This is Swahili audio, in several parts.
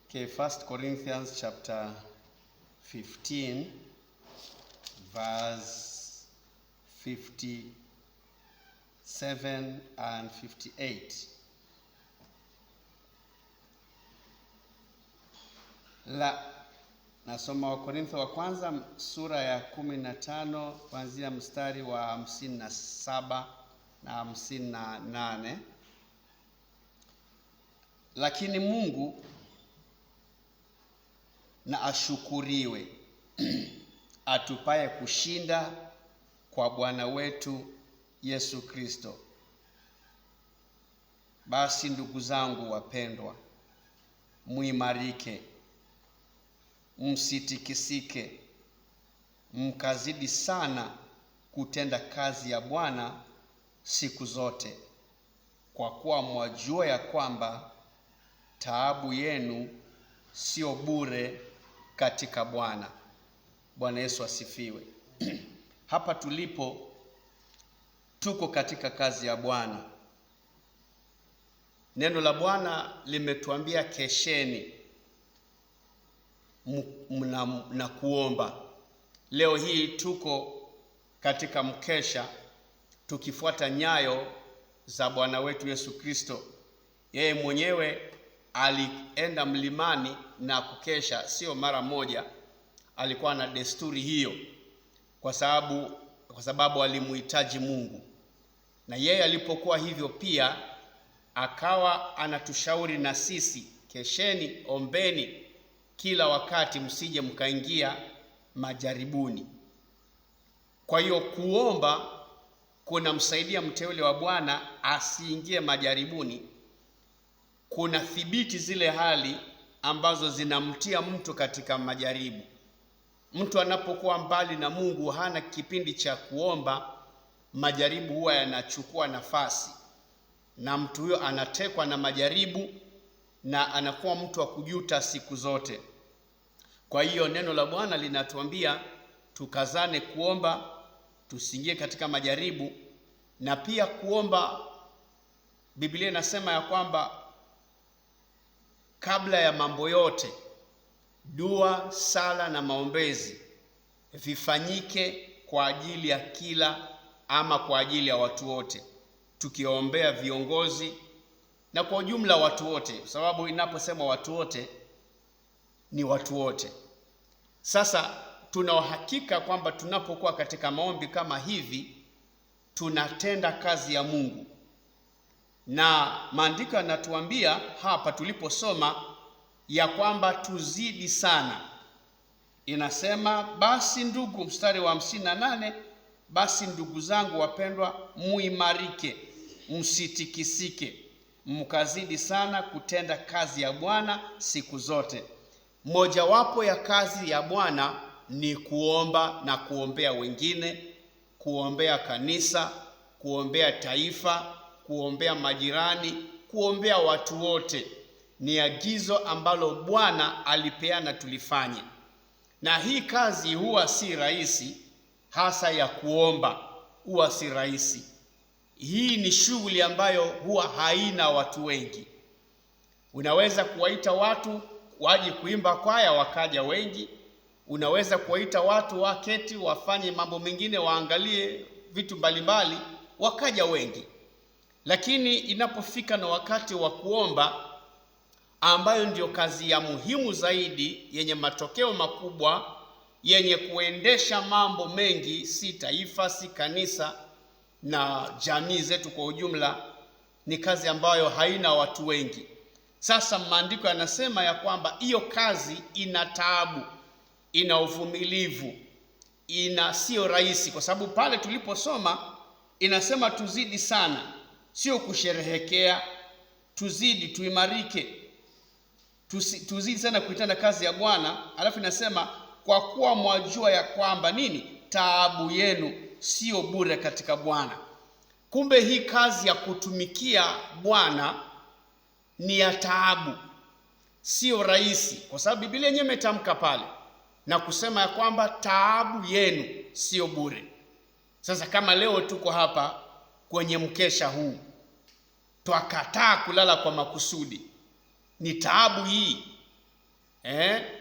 Okay, 1 Corinthians chapter 15, verse 57 and 58. Nasoma Wakorintho wa kwanza sura ya 15 kuanzia mstari wa 57 na 58. Lakini Mungu na ashukuriwe atupaye kushinda kwa Bwana wetu Yesu Kristo. Basi ndugu zangu wapendwa, muimarike, msitikisike, mkazidi sana kutenda kazi ya Bwana siku zote, kwa kuwa mwajua ya kwamba taabu yenu sio bure katika Bwana. Bwana Yesu asifiwe. Hapa tulipo tuko katika kazi ya Bwana. Neno la Bwana limetuambia kesheni na kuomba. Leo hii tuko katika mkesha tukifuata nyayo za Bwana wetu Yesu Kristo. Yeye mwenyewe alienda mlimani na kukesha, sio mara moja. Alikuwa na desturi hiyo kwa sababu alimuhitaji Mungu. Na yeye alipokuwa hivyo pia akawa anatushauri na sisi, kesheni, ombeni kila wakati, msije mkaingia majaribuni. Kwa hiyo kuomba kunamsaidia mteule wa Bwana asiingie majaribuni. Kuna thibiti zile hali ambazo zinamtia mtu katika majaribu. Mtu anapokuwa mbali na Mungu, hana kipindi cha kuomba, majaribu huwa yanachukua nafasi, na mtu huyo anatekwa na majaribu na anakuwa mtu wa kujuta siku zote. Kwa hiyo neno la Bwana linatuambia tukazane kuomba, tusiingie katika majaribu. Na pia kuomba, Biblia inasema ya kwamba kabla ya mambo yote, dua, sala na maombezi vifanyike kwa ajili ya kila ama kwa ajili ya watu wote, tukiombea viongozi na kwa ujumla watu wote, sababu inaposema watu wote ni watu wote. Sasa tuna uhakika kwamba tunapokuwa katika maombi kama hivi tunatenda kazi ya Mungu. Na maandiko yanatuambia hapa tuliposoma ya kwamba tuzidi sana. Inasema basi ndugu, mstari wa 58, basi ndugu zangu wapendwa, muimarike, msitikisike, mkazidi sana kutenda kazi ya Bwana siku zote. Mojawapo ya kazi ya Bwana ni kuomba na kuombea wengine, kuombea kanisa, kuombea taifa, kuombea majirani, kuombea watu wote. Ni agizo ambalo Bwana alipeana tulifanye. Na hii kazi huwa si rahisi, hasa ya kuomba huwa si rahisi. Hii ni shughuli ambayo huwa haina watu wengi. Unaweza kuwaita watu waje kuimba kwaya, wakaja wengi. Unaweza kuwaita watu waketi wafanye mambo mengine, waangalie vitu mbalimbali, wakaja wengi. Lakini inapofika na wakati wa kuomba, ambayo ndio kazi ya muhimu zaidi, yenye matokeo makubwa, yenye kuendesha mambo mengi, si taifa, si kanisa na jamii zetu kwa ujumla, ni kazi ambayo haina watu wengi. Sasa maandiko yanasema ya kwamba hiyo kazi ina taabu, ina uvumilivu, sio rahisi, kwa sababu pale tuliposoma inasema tuzidi sana, sio kusherehekea. Tuzidi, tuimarike, tuzidi sana kuitenda kazi ya Bwana. Alafu inasema kwa kuwa mwajua ya kwamba nini? Taabu yenu sio bure katika Bwana. Kumbe hii kazi ya kutumikia Bwana ni ya taabu, sio rahisi, kwa sababu Biblia yenyewe imetamka pale na kusema ya kwamba taabu yenu sio bure. Sasa kama leo tuko hapa kwenye mkesha huu, twakataa kulala kwa makusudi, ni taabu hii.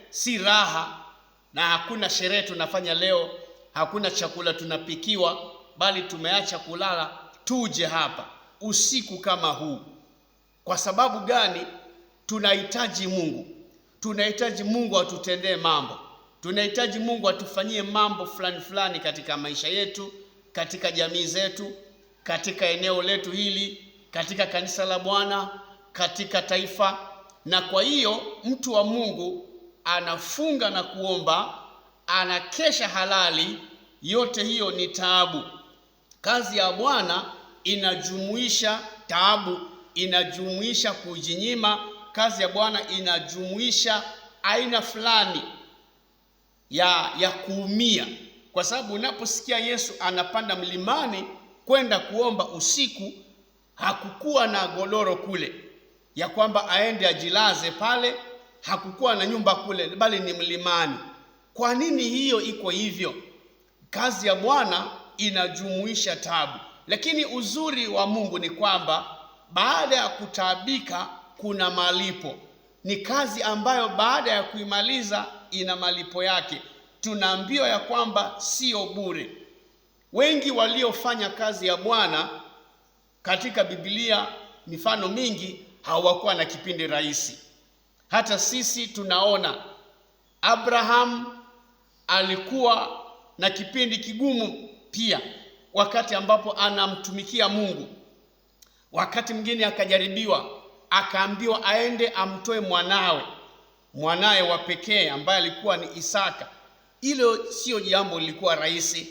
si raha, na hakuna sherehe tunafanya leo, hakuna chakula tunapikiwa, bali tumeacha kulala tuje hapa usiku kama huu. Kwa sababu gani? Tunahitaji Mungu. Tunahitaji Mungu atutendee mambo. Tunahitaji Mungu atufanyie mambo fulani fulani katika maisha yetu, katika jamii zetu, katika eneo letu hili, katika kanisa la Bwana, katika taifa. Na kwa hiyo mtu wa Mungu anafunga na kuomba, anakesha halali. Yote hiyo ni taabu. Kazi ya Bwana inajumuisha taabu, inajumuisha kujinyima. Kazi ya Bwana inajumuisha aina fulani ya kuumia, kwa sababu unaposikia Yesu anapanda mlimani kwenda kuomba usiku, hakukuwa na godoro kule ya kwamba aende ajilaze pale, hakukuwa na nyumba kule, bali ni mlimani. Kwa nini hiyo iko hivyo? Kazi ya Bwana inajumuisha taabu, lakini uzuri wa Mungu ni kwamba baada ya kutaabika kuna malipo. Ni kazi ambayo baada ya kuimaliza ina malipo yake. Tunaambiwa ya kwamba sio bure. Wengi waliofanya kazi ya Bwana katika Biblia, mifano mingi, hawakuwa na kipindi rahisi. Hata sisi tunaona Abraham alikuwa na kipindi kigumu pia, wakati ambapo anamtumikia Mungu. Wakati mwingine akajaribiwa, akaambiwa aende amtoe mwanawe wa pekee ambaye alikuwa ni Isaka. Hilo sio jambo lilikuwa rahisi,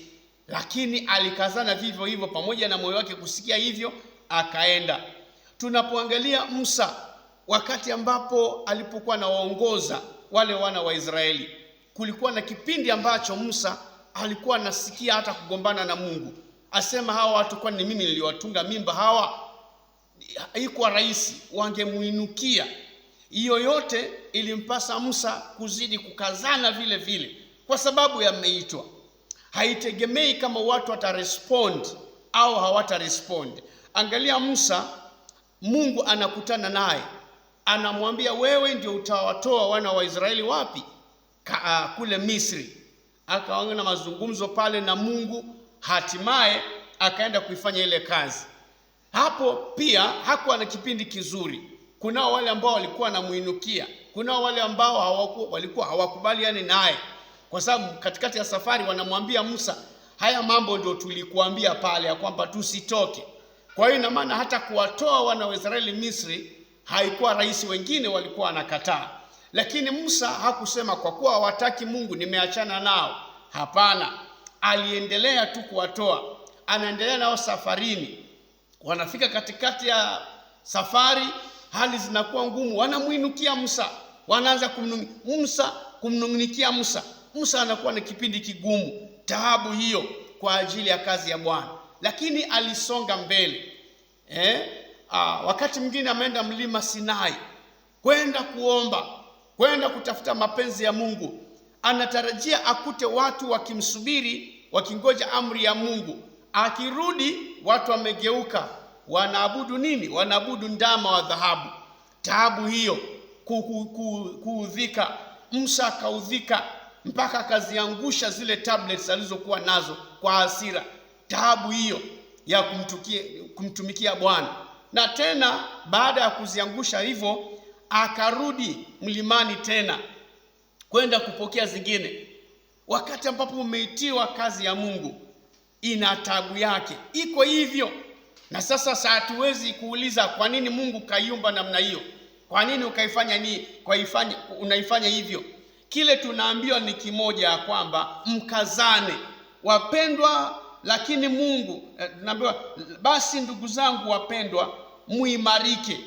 lakini alikazana vivyo hivyo, pamoja na moyo wake kusikia hivyo, akaenda. Tunapoangalia Musa, wakati ambapo alipokuwa anawaongoza wale wana wa Israeli, kulikuwa na kipindi ambacho Musa alikuwa anasikia hata kugombana na Mungu. Asema hawa watu, kwani mimi niliwatunga mimba hawa? Haikuwa rahisi, wangemuinukia. Hiyo yote ilimpasa Musa kuzidi kukazana vile vile, kwa sababu yameitwa. Haitegemei kama watu watarespond au hawatarespond. Angalia Musa, Mungu anakutana naye, anamwambia wewe ndio utawatoa wana wa Israeli wapi? Kule Misri. Akaanza na mazungumzo pale na Mungu, hatimaye akaenda kuifanya ile kazi. Hapo pia hakuwa na kipindi kizuri. Kunao wale ambao walikuwa wanamuinukia, kunao wale ambao walikuwa hawakubaliani naye, kwa sababu katikati ya safari wanamwambia Musa, haya mambo ndio tulikuambia pale ya kwamba tusitoke. Kwa hiyo ina maana hata kuwatoa wana wa Israeli Misri haikuwa rahisi. Wengine walikuwa wanakataa, lakini Musa hakusema kwa kuwa hawataki Mungu nimeachana nao. Hapana, aliendelea tu kuwatoa, anaendelea nao safarini. Wanafika katikati ya safari, hali zinakuwa ngumu, wanamuinukia Musa, wanaanza kumnungunikia Musa. Musa anakuwa na kipindi kigumu, taabu hiyo kwa ajili ya kazi ya Bwana, lakini alisonga mbele. Wakati mwingine ameenda mlima Sinai kwenda kuomba, kwenda kutafuta mapenzi ya Mungu. Anatarajia akute watu wakimsubiri, wakingoja amri ya Mungu. Akirudi watu wamegeuka, wanaabudu nini? Wanaabudu ndama wa dhahabu. Taabu hiyo, kuudhika. Musa akaudhika mpaka akaziangusha zile tablets alizokuwa nazo kwa hasira. Taabu hiyo ya kumtumikia Bwana. Na tena baada ya kuziangusha hivyo, akarudi mlimani tena kwenda kupokea zingine. Wakati ambapo umeitiwa kazi ya Mungu, ina taabu yake, iko hivyo. Na sasa hatuwezi kuuliza kwa nini Mungu kaiumba namna hiyo, kwa nini unaifanya hivyo. Kile tunaambiwa ni kimoja, ya kwamba mkazane wapendwa. Lakini Mungu tunaambiwa basi ndugu zangu wapendwa, muimarike.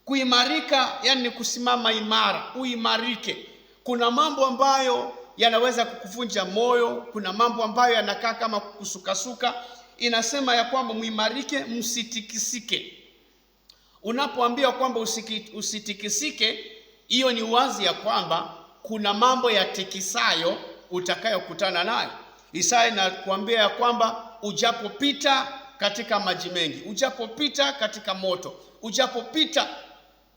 Kuimarika yani ni kusimama imara, uimarike. Kuna mambo ambayo yanaweza kukuvunja moyo, kuna mambo ambayo yanakaa kama kusukasuka. Inasema ya kwamba muimarike, msitikisike. Unapoambiwa kwamba usitikisike, hiyo ni wazi ya kwamba kuna mambo ya tikisayo utakayokutana nayo. Isaya inakuambia ya kwamba ujapopita katika maji mengi, ujapopita katika moto, ujapopita.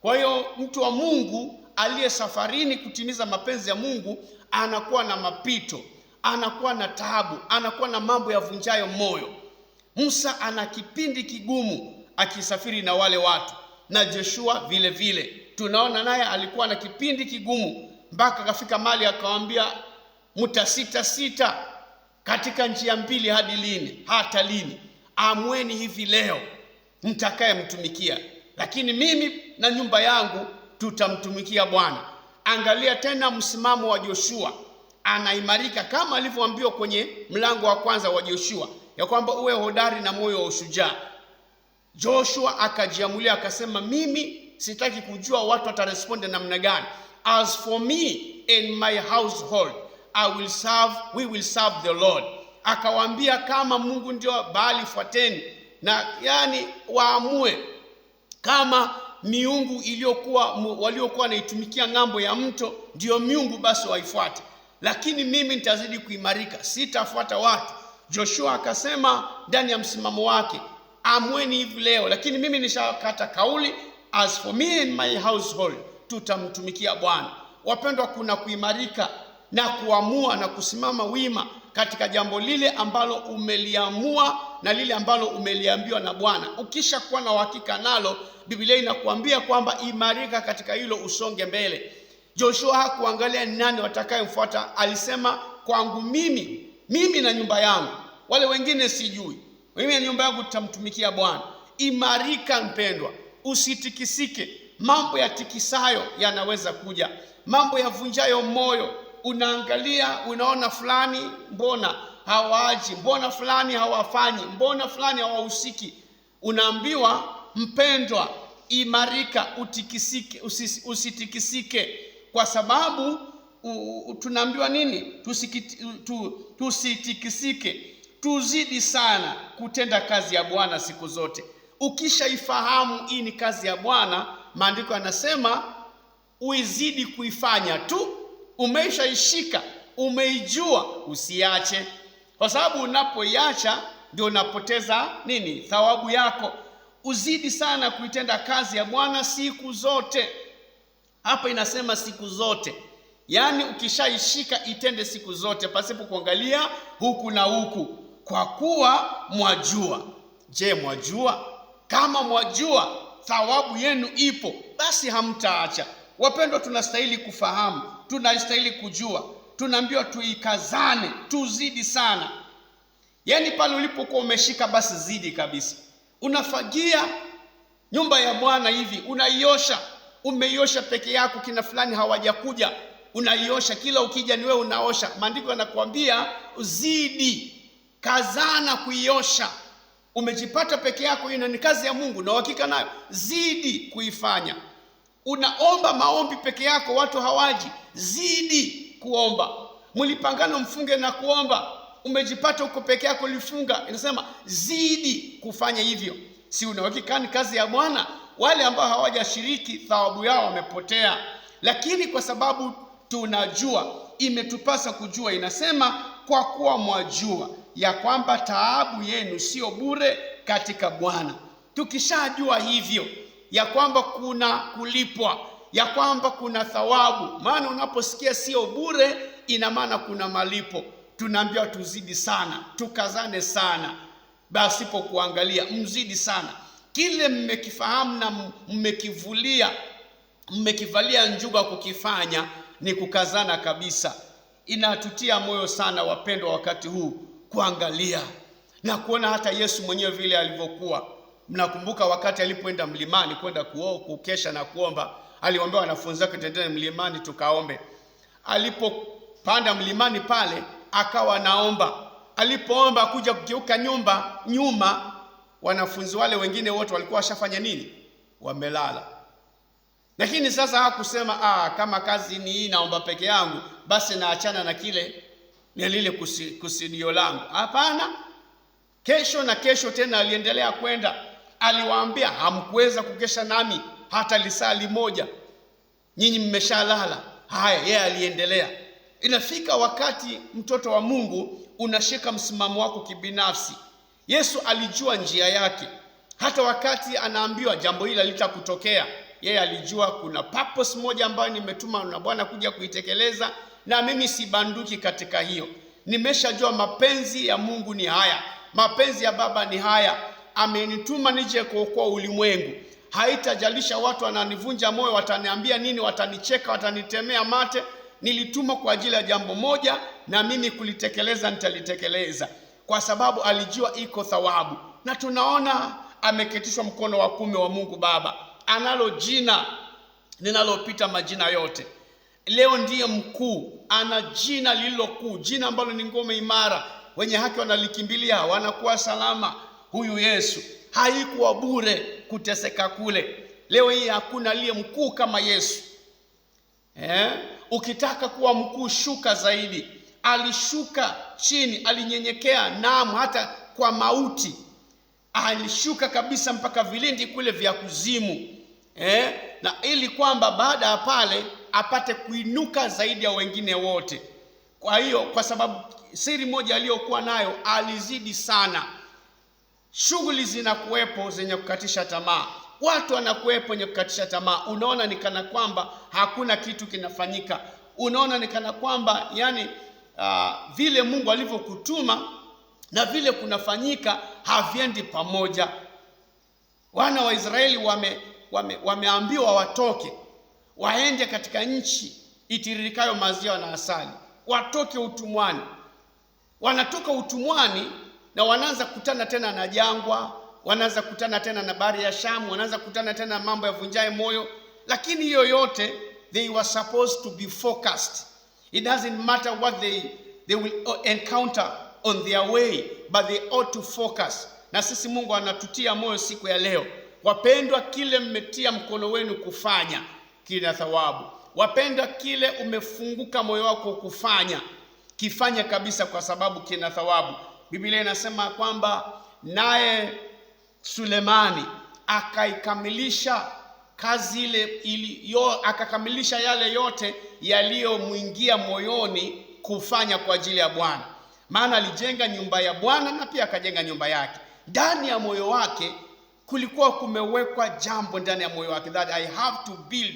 Kwa hiyo mtu wa Mungu aliye safarini kutimiza mapenzi ya Mungu anakuwa na mapito, anakuwa na taabu, anakuwa na mambo yavunjayo moyo. Musa ana kipindi kigumu akisafiri na wale watu, na Joshua vile vile tunaona naye alikuwa na kipindi kigumu, mpaka akafika mahali akawaambia, mtasita sita katika njia mbili hadi lini? Hata lini? Amweni hivi leo mtakaye mtumikia, lakini mimi na nyumba yangu tutamtumikia Bwana. Angalia tena msimamo wa Joshua, anaimarika kama alivyoambiwa kwenye mlango wa kwanza wa Joshua ya kwamba uwe hodari na moyo wa ushujaa. Joshua akajiamulia akasema, mimi sitaki kujua watu wataresponde namna gani. As for me and my household, we will serve the Lord. Akawaambia kama Mungu ndio Baali fuateni, na yani waamue kama miungu waliokuwa naitumikia ng'ambo ya mto ndio miungu, basi waifuate, lakini mimi nitazidi kuimarika, sitafuata watu. Joshua akasema ndani ya msimamo wake, amweni hivi leo, lakini mimi nishakata kauli, as for me and my household, tutamtumikia Bwana. Wapendwa, kuna kuimarika na kuamua na kusimama wima katika jambo lile ambalo umeliamua na lile ambalo umeliambiwa na Bwana. Ukisha kuwa na uhakika nalo, Biblia inakuambia kwamba imarika katika hilo, usonge mbele. Joshua hakuangalia nani watakayemfuata, alisema kwangu mimi na nyumba yangu, wale wengine sijui, mimi na nyumba yangu tutamtumikia Bwana. Imarika mpendwa, usitikisike. Mambo ya tikisayo yanaweza kuja, mambo yavunjayo moyo. Unaangalia, unaona fulani mbona hawaji, mbona fulani hawafanyi, mbona fulani hawahusiki. Unaambiwa mpendwa, imarika, utikisike, usitikisike, kwa sababu tunaambiwa nini? Tusitikisike, tuzidi sana kutenda kazi ya Bwana siku zote. Ukishaifahamu hii ni kazi ya Bwana, maandiko yanasema uizidi kuifanya tu. Umeishaishika, umeijua, usiache, kwa sababu unapoiacha ndio unapoteza nini? Thawabu yako. Uzidi sana kuitenda kazi ya Bwana siku zote. Hapa inasema siku zote, yaani ukishaishika itende siku zote, pasipo kuangalia huku na huku, kwa kuwa mwajua. Je, mwajua? Kama mwajua thawabu yenu ipo, basi hamtaacha. Wapendwa, tunastahili kufahamu, tunastahili kujua, tunaambiwa tuikazane, tuzidi sana. Yaani pale ulipokuwa umeshika, basi zidi kabisa. Unafagia nyumba ya Bwana hivi, unaiosha, umeiosha peke yako, kina fulani hawajakuja, unaiosha, kila ukija ni wewe unaosha. Maandiko yanakuambia uzidi, kazana kuiosha. Umejipata peke yako, hiyo ni kazi ya Mungu na uhakika nayo, zidi kuifanya. Unaomba maombi peke yako, watu hawaji, zidi kuomba. Mlipangana mfunge na kuomba, umejipata uko peke yako ulifunga, inasema zidi kufanya hivyo. Si unahakika ni kazi ya Bwana? Wale ambao hawajashiriki thawabu yao wamepotea, lakini kwa sababu tunajua, imetupasa kujua. Inasema kwa kuwa mwajua ya kwamba taabu yenu sio bure katika Bwana. Tukishajua hivyo ya kwamba kuna kulipwa, ya kwamba kuna thawabu, maana unaposikia sio bure, ina maana kuna malipo. Tunaambiwa tuzidi sana, tukazane sana, basi po kuangalia, mzidi sana. Kile mmekifahamu na mmekivalia njuga kukifanya, ni kukazana kabisa. Inatutia moyo sana wapendwa, wakati huu kuangalia na kuona hata Yesu mwenyewe vile alivyokuwa. Mnakumbuka wakati alipoenda mlimani kwenda kukesha na kuomba, aliwaambia wanafunzi wake, tendeni mlimani tukaombe. Alipopanda mlimani pale, akawa naomba. Alipoomba kuja kugeuka nyuma, wanafunzi wale wengine wote walikuwa washafanya nini? Wamelala. Lakini sasa hakusema kama kazi ni hii, naomba peke yangu, basi naachana na lile kusudio langu. Hapana. Kesho na kesho tena aliendelea kwenda. Aliwaambia, hamkuweza kukesha nami hata lisali moja, nyinyi mmeshalala. Haya, yeye aliendelea. Inafika wakati, mtoto wa Mungu, unashika msimamo wako kibinafsi. Yesu alijua njia yake, hata wakati anaambiwa jambo hili litakutokea, Yeye alijua kuna purpose moja ambayo nimetuma na Bwana kuja kuitekeleza, na mimi sibanduki katika hiyo. Nimeshajua mapenzi ya Mungu ni haya, mapenzi ya Baba ni haya. Amenituma nije kuokoa ulimwengu. Haitajalisha watu wananivunja moyo, wataniambia nini, watanicheka, watanitemea mate. Nilituma kwa ajili ya jambo moja, na mimi kulitekeleza nitalitekeleza, kwa sababu alijua iko thawabu. Na tunaona ameketishwa mkono wa kuume wa Mungu Baba, analo jina linalopita majina yote. Leo ndiye mkuu, ana jina lililo kuu, jina ambalo ni ngome imara. Wenye haki wanalikimbilia wanakuwa salama. Huyu Yesu haikuwa bure kuteseka kule. Leo hii hakuna aliye mkuu kama Yesu. Ukitaka kuwa mkuu, shuka zaidi. Alishuka chini, alinyenyekea, naam, hata kwa mauti. Alishuka kabisa mpaka vilindi kule vya kuzimu. Na ili kwamba baada ya pale apate kuinuka zaidi ya wengine wote. Kwa hiyo, kwa sababu siri moja aliyokuwa nayo, alizidi sana. Shughuli zinakuwepo zenye kukatisha tamaa, watu wanakuwepo wenye kukatisha tamaa. Unaona ni kana kwamba hakuna kitu kinafanyika. Unaona ni kana kwamba vile Mungu alivyokutuma na vile kunafanyika haviendi pamoja. Wana wa Israeli wameambiwa watoke, waende katika nchi itiririkayo maziwa na asali, watoke utumwani. Wanatoka utumwani na wanaanza kutana tena na jangwa, wanaanza kutana tena na bahari ya Shamu, wanaanza kutana tena mambo ya vunjaye moyo. Lakini hiyo yote, they were supposed to be focused. It doesn't matter what they will encounter on their way, but they ought to focus. Na sisi Mungu anatutia moyo siku ya leo. Wapendwa, kile mmetia mkono wenu kufanya kina thawabu. Wapendwa, kile umefunguka moyo wako kufanya, kifanya kabisa, kwa sababu kina thawabu. Biblia inasema kwamba naye Sulemani akaikamilisha kazi ile akakamilisha yale yote yaliyomwingia moyoni kufanya kwa ajili ya Bwana. Maana alijenga nyumba ya Bwana na pia akajenga nyumba yake. Ndani ya moyo wake kulikuwa kumewekwa jambo ndani ya moyo wake, that I have to build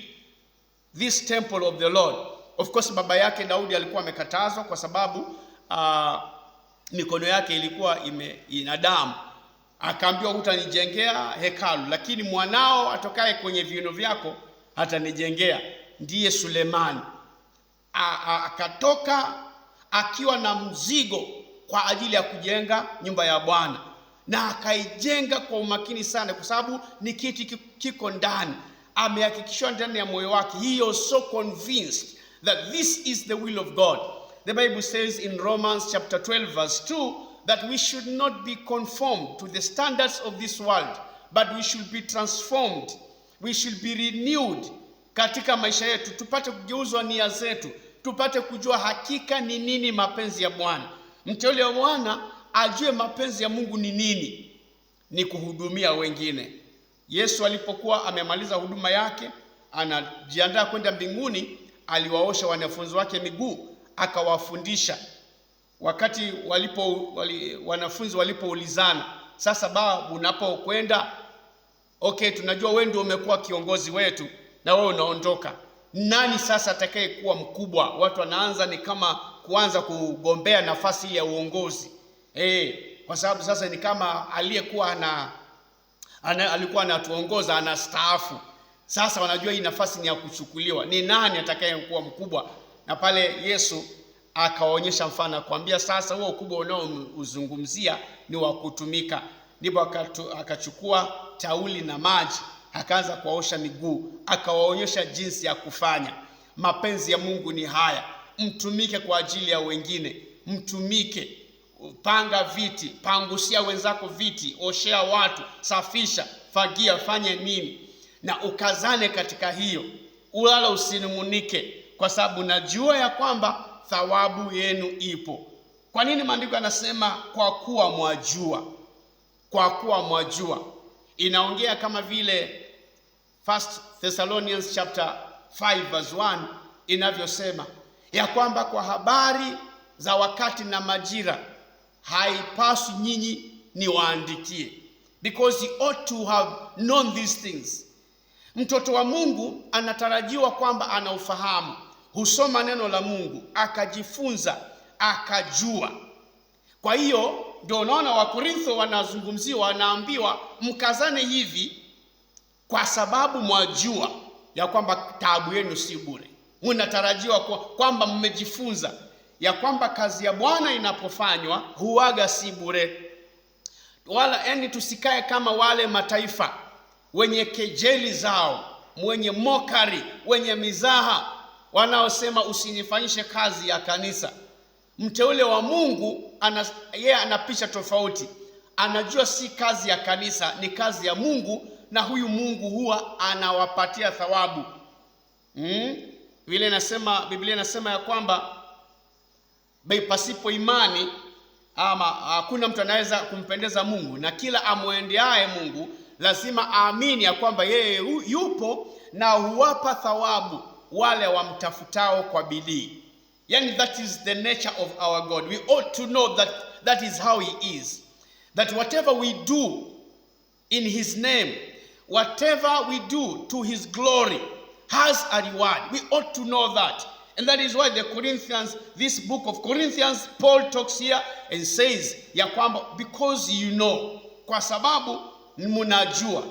this temple of the Lord. Of course baba yake Daudi alikuwa amekatazwa kwa sababu mikono yake ilikuwa ina damu. Akaambiwa hutanijengea hekalu, lakini mwanao atokaye kwenye viuno vyako atanijengea. Ndiye Sulemani. Akatoka akiwa na mzigo kwa ajili ya kujenga nyumba ya Bwana, na akaijenga kwa umakini sana, kwa sababu ni kitu kiko ndani, amehakikishwa ndani ya moyo wake. He was so convinced that this is the will of God. The Bible says in Romans chapter 12 verse 2 that we should not be conformed to the standards of this world, but we should be transformed. We should be renewed katika maisha yetu, tupate kugeuzwa nia zetu, tupate kujua hakika ni nini mapenzi ya Bwana. Mteule wa Bwana ajue mapenzi ya Mungu ni nini, ni kuhudumia wengine. Yesu alipokuwa amemaliza huduma yake, anajiandaa kwenda mbinguni, aliwaosha wanafunzi wake miguu, akawafundisha. Wakati wanafunzi walipoulizana, sasa Baba, unapokwenda, okay, tunajua wewe ndio umekuwa kiongozi wetu na wewe unaondoka, nani sasa atakaye kuwa mkubwa? Watu wanaanza ni kama kuanza kugombea nafasi ya uongozi. Kwa sababu sasa ni kama aliyekuwa alikuwa anatuongoza anastaafu. Sasa wanajua hii nafasi ni ya kuchukuliwa. Ni nani atakaye kuwa mkubwa? Na pale Yesu akaonyesha mfano, akamwambia sasa huo ukubwa unaozungumzia ni wa kutumika. Ndipo akachukua tauli na maji, akaanza kuwaosha miguu, akawaonyesha jinsi ya kufanya. Mapenzi ya Mungu ni haya: mtumike kwa ajili ya wengine, mtumike. Panga viti, pangusia wenzako viti, oshea watu, safisha, fagia, fanye nini, na ukazane katika hiyo. Wala usinungunike, kwa sababu najua ya kwamba thawabu yenu ipo. Kwa nini maandiko yanasema kwa kuwa mwajua? Kwa kuwa mwajua inaongea kama vile 1 Thessalonians chapter 5 verse 1 inavyosema ya kwamba kwa habari za wakati na majira haipaswi nyinyi niwaandikie, because you ought to have known these things. Mtoto wa Mungu anatarajiwa kwamba ana ufahamu, husoma neno la Mungu, akajifunza, akajua. Kwa hiyo ndio unaona Wakorintho wanazungumziwa, wanaambiwa mkazane hivi kwa sababu mwajua ya kwamba taabu yenu si bure. Mnatarajiwa kwamba mmejifunza ya kwamba kazi ya Bwana inapofanywa huaga si bure. Wala tusikae kama wale mataifa wenye kejeli zao, wenye mokari, wenye mizaha, wanaosema usinifanyishe kazi ya kanisa. Mteule wa Mungu yeye ana picha tofauti. Anajua si kazi ya kanisa, ni kazi ya Mungu, na huyu Mungu huwa anawapatia thawabu. Biblia inasema ya kwamba pasipo imani ama hakuna mtu anaweza kumpendeza Mungu, na kila amwendeaye Mungu lazima aamini ya kwamba yeye yupo na huwapa thawabu wale wamtafutao kwa bidii. Yani that is the nature of our God. We ought to know that is how he is. That whatever we do in his name, whatever we do to his glory has a reward. We ought to know that. And that is why this book of Corinthians, Paul talks here and says ya kwamba because you know, kwa sababu mnajua.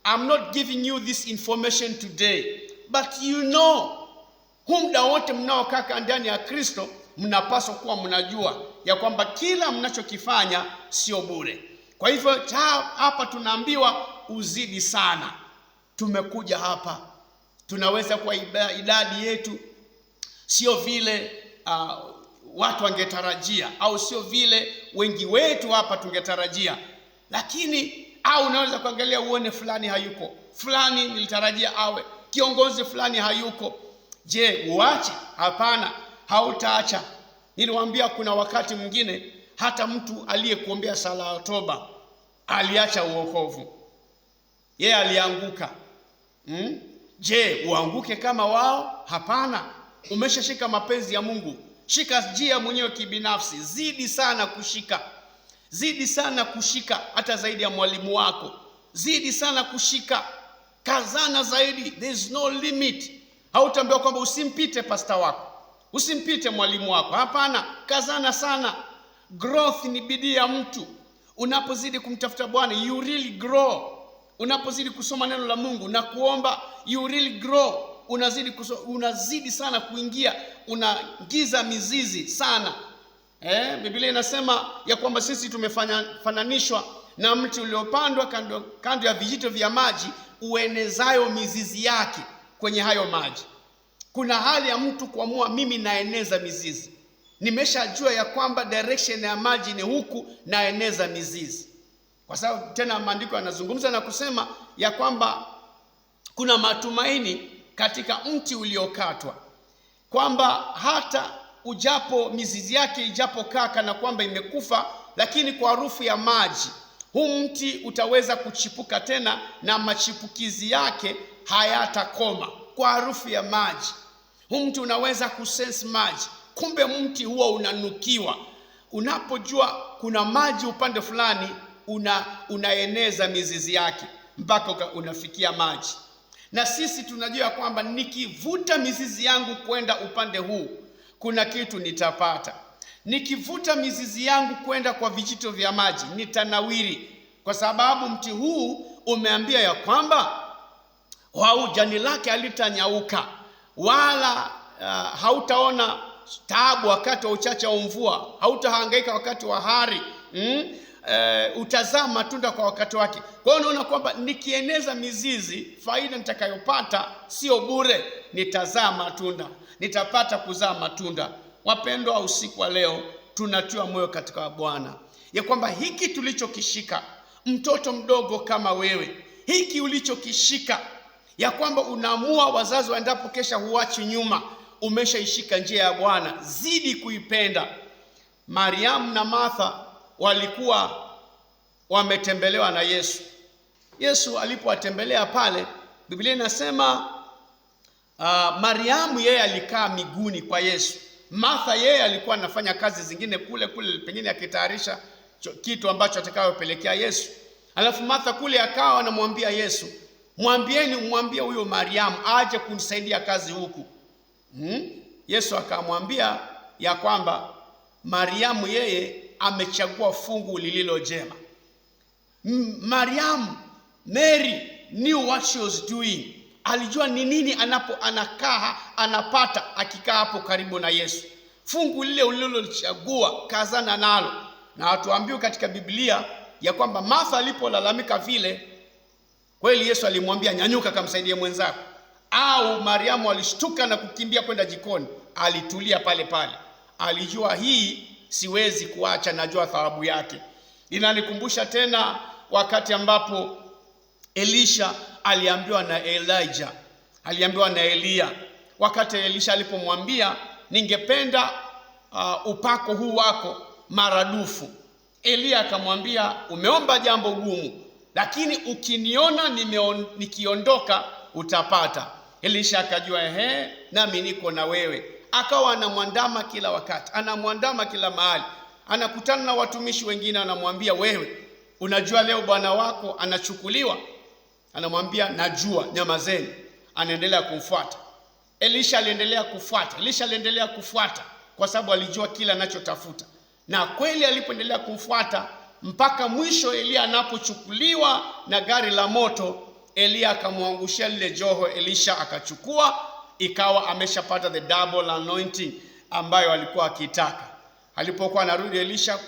I'm not giving you this information today, but you know. Muda wote mnaokaa ndani ya Kristo mnapaswa kuwa mnajua ya kwamba kila mnachokifanya sio bure. Kwa hivyo hapa tunaambiwa uzidi sana. Tumekuja hapa, tunaweza kwa idadi yetu sio vile watu wangetarajia, au sio vile wengi wetu hapa tungetarajia, lakini unaweza kuangalia uone fulani hayuko, fulani nilitarajia awe, kiongozi fulani hayuko. Je, uache? Hapana, hautaacha. Niliwaambia kuna wakati mwingine hata mtu aliyekuombea sala ya toba aliacha uokovu. Yeye alianguka. Je, uanguke kama wao? Hapana. Umeshashika mapenzi ya Mungu, shika njia mwenyewe kibinafsi. Zidi sana kushika. Zidi sana kushika hata zaidi ya mwalimu wako. Zidi sana kushika. Kazana zaidi. There is no limit. Hautaambiwa kwamba usimpite pastor wako, usimpite mwalimu wako. Hapana, kazana sana. Growth ni bidii ya mtu. Unapozidi kumtafuta Bwana, you really grow. Unapozidi kusoma neno la Mungu na kuomba, you really grow. Unazidi sana kuingia, unaingiza mizizi sana. Biblia inasema ya kwamba sisi tumefananishwa na mti uliopandwa kando ya vijito vya maji, uenezayo mizizi yake kwenye hayo maji. Kuna hali ya mtu kuamua, mimi naeneza mizizi. Nimeshajua ya kwamba direction ya maji ni huku, naeneza mizizi. Kwa sababu tena maandiko yanazungumza na kusema ya kwamba kuna matumaini katika mti uliokatwa, kwamba hata mizizi yake ijapokaa kana kwamba imekufa, lakini kwa harufu ya maji huu mti utaweza kuchipuka tena, na machipukizi yake hayatakoma. Kwa harufu ya maji huu mti unaweza kusense maji. Kumbe mti huo unanukiwa. Unapojua kuna maji upande fulani, unaeneza mizizi yake mpaka unafikia maji. Na sisi tunajua kwamba nikivuta mizizi yangu kwenda upande huu, kuna kitu nitapata. Nikivuta mizizi yangu kwenda kwa vijito vya maji, nitanawiri, kwa sababu mti huu umeambia ya kwamba jani lake halitanyauka, wala hautaona taabu wakati wa uchache wa mvua, hautahangaika wakati wa hari. Utazaa matunda kwa wakati wake. Kwa hiyo unaona kwamba nikieneza mizizi, faida nitakayopata sio bure, nitazaa matunda, nitapata kuzaa matunda. Wapendwa, usiku wa leo tunatiwa moyo katika Bwana ya kwamba hiki tulichokishika, mtoto mdogo kama wewe, hiki ulichokishika, ya kwamba unaamua wazazi waendapo kesha huachi nyuma, umeshaishika njia ya Bwana, zidi kuipenda. Mariamu na Martha walikuwa wametembelewa na Yesu. Yesu alipowatembelea pale, Biblia inasema Mariamu yeye alikaa miguuni kwa Yesu. Martha yeye alikuwa anafanya kazi zingine kule pengine akitayarisha kitu ambacho atakayopelekea Yesu. Alafu Martha kule akawa anamwambia Yesu, mwambie huyo Mariamu aje kunisaidia kazi huku. Yesu akamwambia ya kwamba Mariamu yeye amechagua fungu lililo jema. Mary knew what she was doing. Alijua ni nini anapata akikaa hapo karibu na Yesu. Fungu lile ulilochagua kazana nalo. Na watuambiwa katika Biblia ya kwamba Martha alipolalamika vile, kweli Yesu alimwambia nyanyuka kamsaidie mwenzako. Au Mariamu alishtuka na kukimbia kwenda jikoni, alitulia pale pale. Alijua hii siwezi kuacha, najua thawabu yake. Inanikumbusha tena wakati ambapo Elisha aliambiwa na Elijah, aliambiwa na Elia. Wakati Elisha alipomwambia ningependa upako huu wako maradufu, Elia akamwambia umeomba jambo gumu, lakini ukiniona nikiondoka utapata. Elisha akajua nami niko na wewe. Akawa anamwandama kila wakati, anamwandama kila mahali. Anakutana na watumishi wengine, anamwambia wewe unajua leo bwana wako anachukuliwa? Anamwambia najua, nyamazeni. Anaendelea kumfuata. Elisha aliendelea kufuata kwa sababu alijua kila anachotafuta. Na kweli alipoendelea kumfuata mpaka mwisho, Elia anapochukuliwa na gari la moto, Elia akamwangushia lile joho, Elisha akachukua, ikawa ameshapata the double anointing ambayo alikuwa akitaka. Alipokuwa anarudi Elisha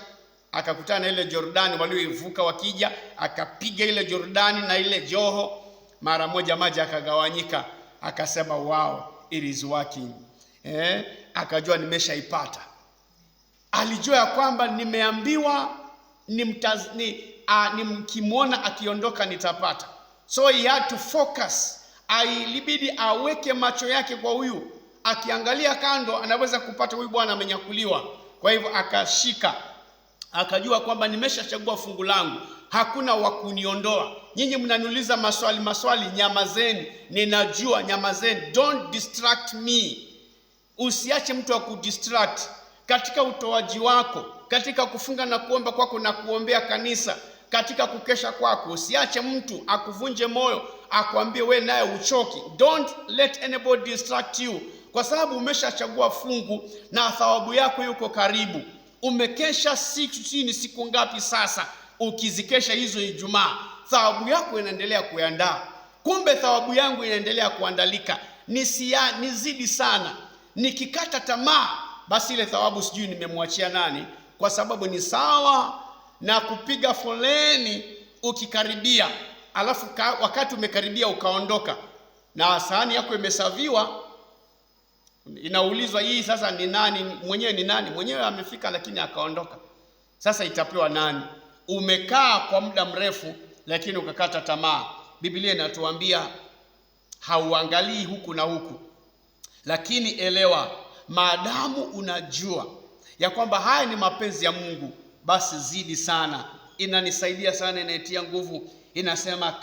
akakutana na ile Jordani walioivuka wakija, akapiga ile Jordani na ile joho, mara moja maji akagawanyika. Akasema wow, it is working. Akajua nimeshaipata. Alijua ya kwamba nimeambiwa nimkimwona akiondoka nitapata. So he had to focus. Ilibidi aweke macho yake kwa huyu. Akiangalia kando anaweza kupata huyu bwana amenyakuliwa. Kwa hivyo akashika. Akajua kwamba nimeshachagua fungu langu, hakuna wa kuniondoa. Nyinyi mnaniuliza maswali, nyamazeni. Ninajua, nyamazeni. Don't distract me. Usiache mtu wa kudistract katika utoaji wako, katika kufunga na kuomba kwako na kuombea kanisa, katika kukesha kwako. Usiache mtu akuvunje moyo, akwambie we naye uchoki. Don't let anybody distract you, kwa sababu umeshachagua fungu na thawabu yako yuko karibu. Umekesha siku ngapi sasa? Ukizikesha hizo Ijumaa, thawabu yako inaendelea kuandaa. Kumbe thawabu yangu inaendelea kuandalika. Nizidi sana. Nikikata tamaa, basi ile thawabu sijui nimemwachia nani, kwa sababu ni sawa na kupiga foleni ukikaribia, alafu wakati umekaribia ukaondoka na sahani yako imesaviwa, inaulizwa hii sasa ni nani? Mwenyewe ni nani? Mwenyewe amefika lakini akaondoka. Sasa itapewa nani? Umekaa kwa muda mrefu lakini ukakata tamaa. Biblia inatuambia hauangalii huku na huku. Lakini elewa, maadamu unajua ya kwamba haya ni mapenzi ya Mungu, basi zidi sana. Inanisaidia sana, inaitia nguvu. Inasema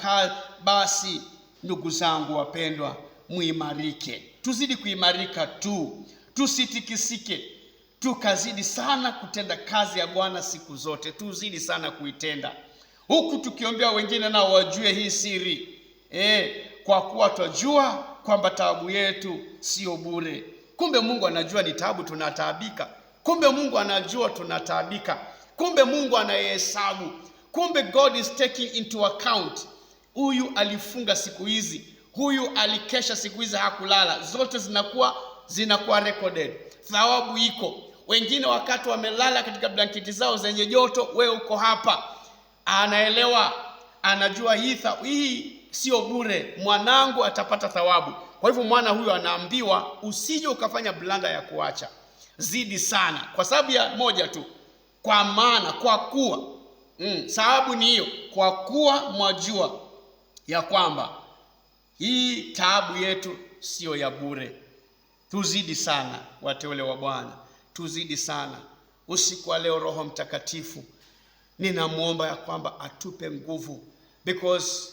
basi ndugu zangu wapendwa, muimarike. Tuzidi kuimarika tu, tusitikisike. Tukazidi sana kutenda kazi ya Bwana siku zote. Tuzidi sana kuitenda, huku tukiombea wengine nao wajue hii siri. Kwa kuwa twajua kwamba taabu yetu sio bure. Kumbe Mungu anajua ni taabu tunataabika. Kumbe Mungu anajua tunataabika. Kumbe Mungu anahesabu. Kumbe God is taking into account. Huyu alifunga siku hizi, huyu alikesha siku hizi, hakulala. Zote zinakuwa recorded. Thawabu iko. Wengine wakati wamelala katika blanketi zao zenye joto, wewe uko hapa. Anaelewa, anajua hii sio bure, mwanangu atapata thawabu. Kwa hivyo mwana huyo anaambiwa usije ukafanya blanda ya kuacha. Zidi sana, kwa sababu ya moja tu, kwa maana, kwa kuwa sababu ni hiyo, kwa kuwa mwajua ya kwamba hii taabu yetu sio ya bure. Tuzidi sana wateule wa Bwana, tuzidi sana. Usiku wa leo Roho Mtakatifu ninamuomba ya kwamba atupe nguvu, because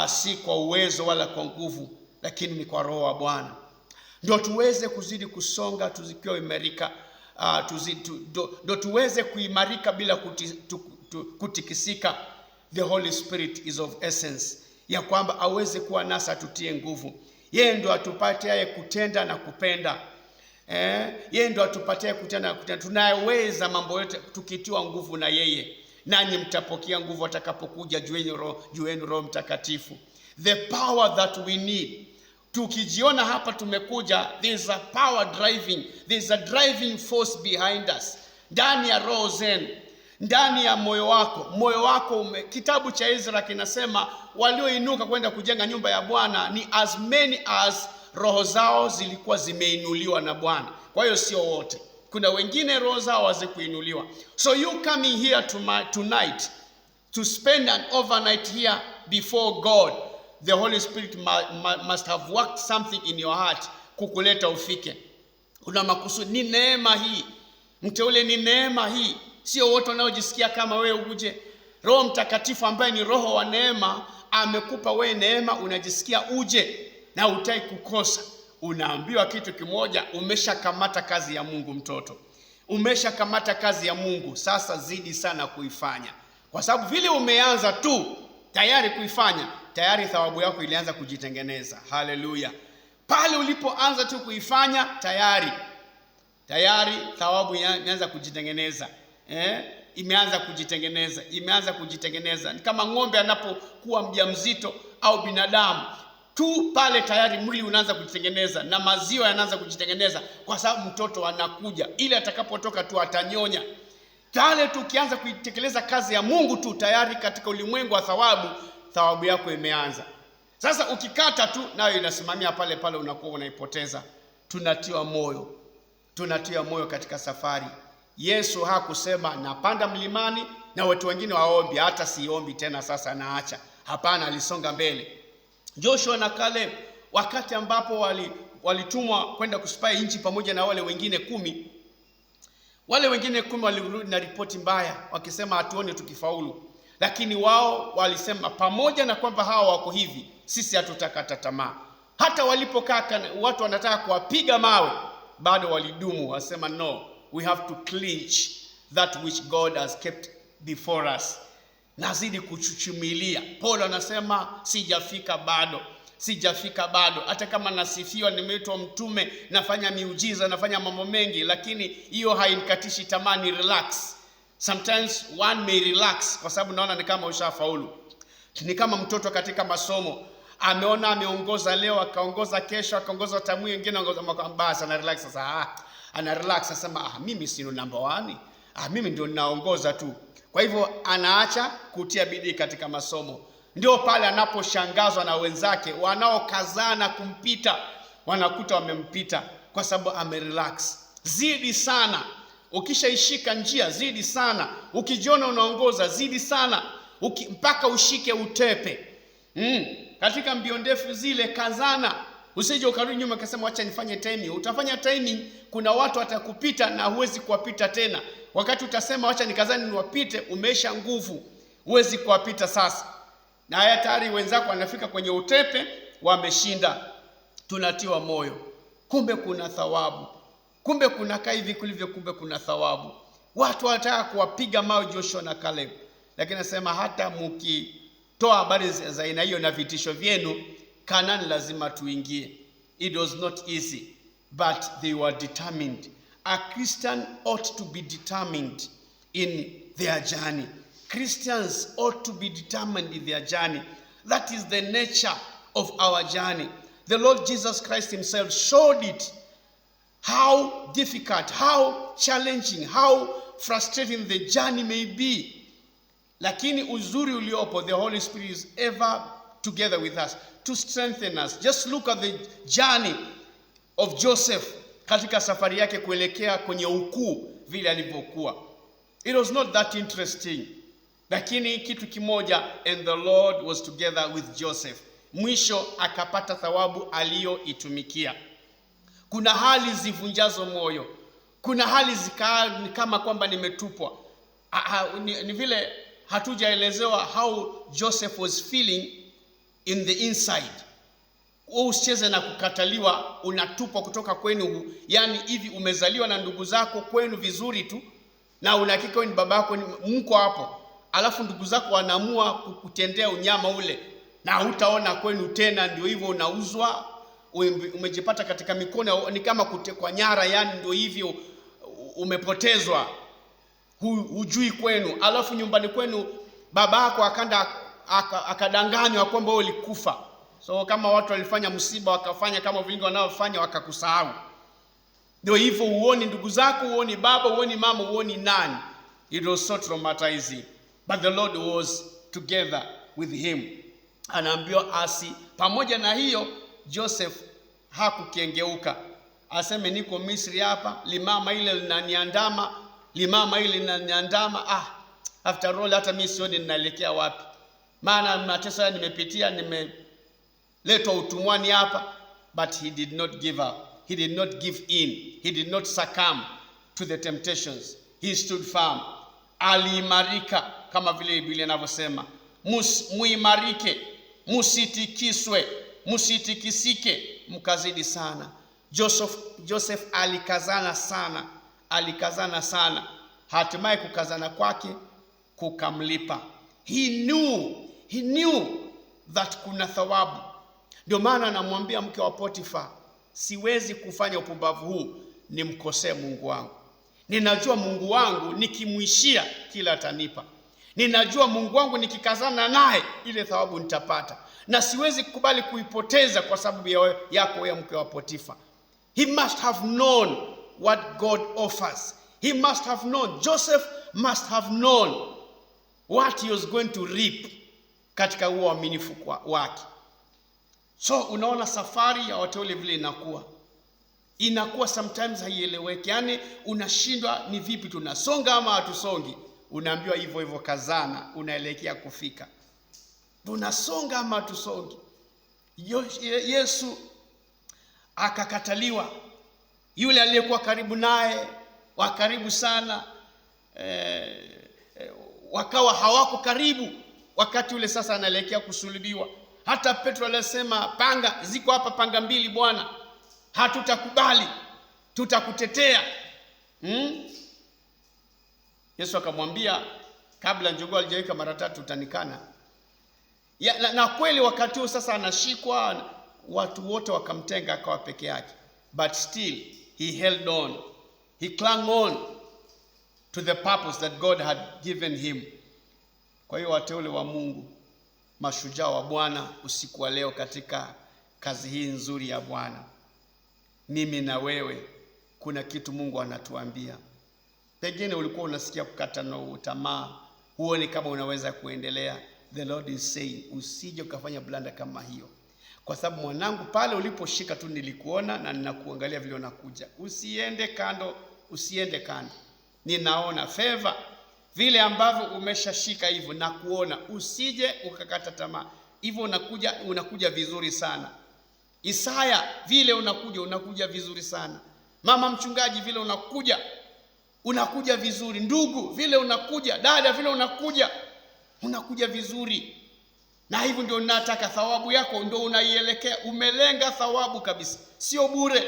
si kwa uwezo wala kwa nguvu, lakini ni kwa Roho wa Bwana. Ndio tuweze kuzidi kusonga tuzikiwa imarika, ndio tuweze kuimarika bila kutikisika. The Holy Spirit is of essence ya kwamba aweze kuwa nasa, tutie nguvu. Yeye ndo atupatiaye kutenda na kupenda. Yeye ndo atupatiaye kutenda na kupenda. Tunaweza mambo yote tukitiwa nguvu na yeye. Nanyi mtapokea nguvu atakapokuja juu yenu Roho Mtakatifu. The power that we need. Tukijiona hapa tumekuja, there's a power driving, there's a driving force behind us. Ndani ya roho zenu, ndani ya moyo wako kitabu cha Ezra kinasema walioinuka kwenda kujenga nyumba ya Bwana ni as many as roho zao zilikuwa zimeinuliwa na Bwana. Kwa hiyo sio wote, kuna wengine roho zao hazikuinuliwa. So you coming here tonight to spend an overnight here before God, the Holy Spirit must have worked something in your heart kukuleta ufike. Una makusudi, ni neema hii. Mteule, ni neema hii. Sio wote wanaojisikia kama wewe uje. Roho Mtakatifu ambaye ni roho wa neema amekupa wewe neema, unajisikia uje na utaki kukosa. Unaambiwa kitu kimoja, umeshakamata kazi ya Mungu mtoto. Umeshakamata kazi ya Mungu, sasa zidi sana kuifanya. Kwa sababu vile umeanza tu tayari kuifanya, tayari thawabu yako ilianza kujitengeneza. Haleluya. Pale ulipoanza tu kuifanya, tayari thawabu imeanza kujitengeneza. Imeanza kujitengeneza. Ni kama ng'ombe anapokuwa mjamzito au binadamu tu, pale tayari mwili unaanza kujitengeneza na maziwa yanaanza kujitengeneza, kwa sababu mtoto anakuja, ili atakapotoka tu atanyonya. Tale tukianza kuitekeleza kazi ya Mungu tu, tayari katika ulimwengu wa thawabu yako imeanza. Sasa ukikata tu, nayo inasimamia pale pale, unakuwa unaipoteza. Tunatiwa moyo katika safari. Yesu hakusema napanda mlimani na watu wengine waombi, hata siombi tena sasa naacha. Hapana, alisonga mbele. Joshua na Caleb, wakati ambapo walitumwa kwenda kuspy nchi pamoja na wale wengine 10, walirudi na ripoti mbaya, wakisema hatuoni tukifaulu. Lakini wao walisema pamoja na kwamba hawa wako hivi, sisi hatutakata tamaa. Hata walipokaa watu wanataka kuwapiga mawe, bado walidumu, wasema no, we have to clinch that which God has kept before us. Nazidi kuchuchumilia. Paulo anasema sijafika bado. Hata kama nasifiwa, nimeitwa mtume, nafanya miujiza, nafanya mambo mengi, lakini hiyo hainikatishi tamaa, ni relax. Sometimes one may relax kwa sababu naona ni kama ushafaulu. Ni kama mtoto katika masomo, ameona ameongoza leo, akaongoza kesho, akaongoza tamu nyingine, basi ana relax sasa. Ana relax sasa, mimi si number 1. Mimi ndio ninaongoza tu. Kwa hivyo anaacha kutia bidii katika masomo. Ndio pale anaposhangazwa na wenzake wanaokazana kumpita, wanakuta wamempita kwa sababu amerelax. Zidi sana. Ukishaishika njia, zidi sana. Ukijiona unaongoza, zidi sana. Mpaka ushike utepe. Katika mbio ndefu zile, kazana. Usije ukarudi nyuma ukasema acha nifanye timing. Utafanya timing, kuna watu watakupita na huwezi kuwapita tena. Wakati utasema acha nikazani niwapite, umesha nguvu, huwezi kuwapita sasa. Na haya tayari wenzako wanafika kwenye utepe, wameshinda. Tunatiwa moyo. Kumbe kuna thawabu. Kumbe kuna hivi kulivyo, kumbe kuna thawabu. Watu wanataka kuwapiga mawe Joshua na Caleb, lakini nasema hata mkitoa habari za aina hiyo na vitisho vyenu, Kanaani lazima tuingie. It was not easy, but they were determined. A Christian ought to be determined in their journey. Christians ought to be determined in their journey. That is the nature of our journey. The Lord Jesus Christ himself showed it. How difficult, how challenging, how frustrating the journey may be. Lakini uzuri uliopo, the Holy Spirit is ever together with us to strengthen us. Just look at the journey of Joseph katika safari yake kuelekea kwenye ukuu vile alivyokuwa. It was not that interesting. Lakini kitu kimoja, and the Lord was together with Joseph. Mwisho akapata thawabu aliyoitumikia. Kuna hali zivunjazo moyo. Kuna hali zikaa kama kwamba nimetupwa. Ni vile hatujaelezewa how Joseph was feeling in the inside. Usicheze na kukataliwa, unatupwa kutoka kwenu. Yani hivi umezaliwa na ndugu zako kwenu vizuri tu, na unahakika wewe ni babako, mko hapo. Alafu ndugu zako wanaamua kukutendea unyama ule. na hutaona kwenu tena. Ndio hivyo, unauzwa, umejipata katika mikono, ni kama kutekwa nyara, yani ndio hivyo, umepotezwa, hujui kwenu. Alafu nyumbani kwenu baba yako akadanganywa kwamba wewe ulikufa. So kama watu walifanya msiba wakafanya kama vile wanaofanya wakakusahau. Ndio hivyo, uoni ndugu zako, uoni baba, uoni mama, uoni nani. It was so traumatizing, but the Lord was together with him. Anaambiwa pamoja na hiyo Joseph hakukengeuka, aseme niko Misri hapa, limama ile linaniandama, after all hata mimi sioni ninaelekea wapi, maana mateso haya nimepitia, nimeletwa utumwani hapa. But he did not give up, he did not give in, he did not succumb to the temptations. He stood firm. Aliimarika, kama vile Biblia inavyosema, muimarike, musitikiswe, musitikisike, mkazidi sana. Joseph alikazana sana, hatimaye kukazana kwake kukamlipa. He knew that kuna thawabu. Ndio maana anamwambia mke wa Potifa, siwezi kufanya upumbavu huu nimkosee Mungu wangu. Ninajua Mungu wangu nikimwishia kila atanipa. Ninajua Mungu wangu nikikazana naye ile thawabu nitapata, na siwezi kukubali kuipoteza kwa sababu yako ya mke wa Potifa. He must have known what God offers. He must have known, Joseph must have known what he was going to reap katika huo uaminifu wake. So unaona safari ya wateule vile inakuwa sometimes haieleweki. Yani unashindwa ni vipi, tunasonga ama hatusongi. Unaambiwa hivyo hivyo, kazana, unaelekea kufika. Tunasonga ama hatusongi. Yesu akakataliwa. Yule aliyekuwa karibu naye, wa karibu sana, wakawa hawako karibu wakati ule sasa anaelekea kusulubiwa. Hata Petro alisema, panga ziko hapa, panga 2 Bwana, hatutakubali, tutakutetea. Yesu akamwambia, kabla jogoo halijawika mara 3 utanikana. Na kweli wakati huo sasa anashikwa, watu wote wakamtenga, akawa peke yake. But still he held on, he clung on to the purpose that God had given him. Kwa hiyo wateule wa Mungu, mashujaa wa Bwana, usiku wa leo katika kazi hii nzuri ya Bwana, mimi na wewe, kuna kitu Mungu anatuambia. Pengine ulikuwa unasikia kukata tamaa, huoni kama unaweza kuendelea. The Lord is saying, usije ukafanya blanda kama hiyo, kwa sababu mwanangu, pale uliposhika tu nilikuona na ninakuangalia vile unakuja. Usiende kando. Ninaona favor vile ambavyo umeshashika hivyo, na kuona usije ukakata tamaa. Hivyo unakuja vizuri sana. Isaya vile unakuja vizuri sana. Mama mchungaji vile unakuja vizuri. Ndugu vile unakuja, dada vile unakuja vizuri. Na hivyo ndio nataka thawabu yako ndio unaielekea. Umelenga thawabu kabisa, sio bure,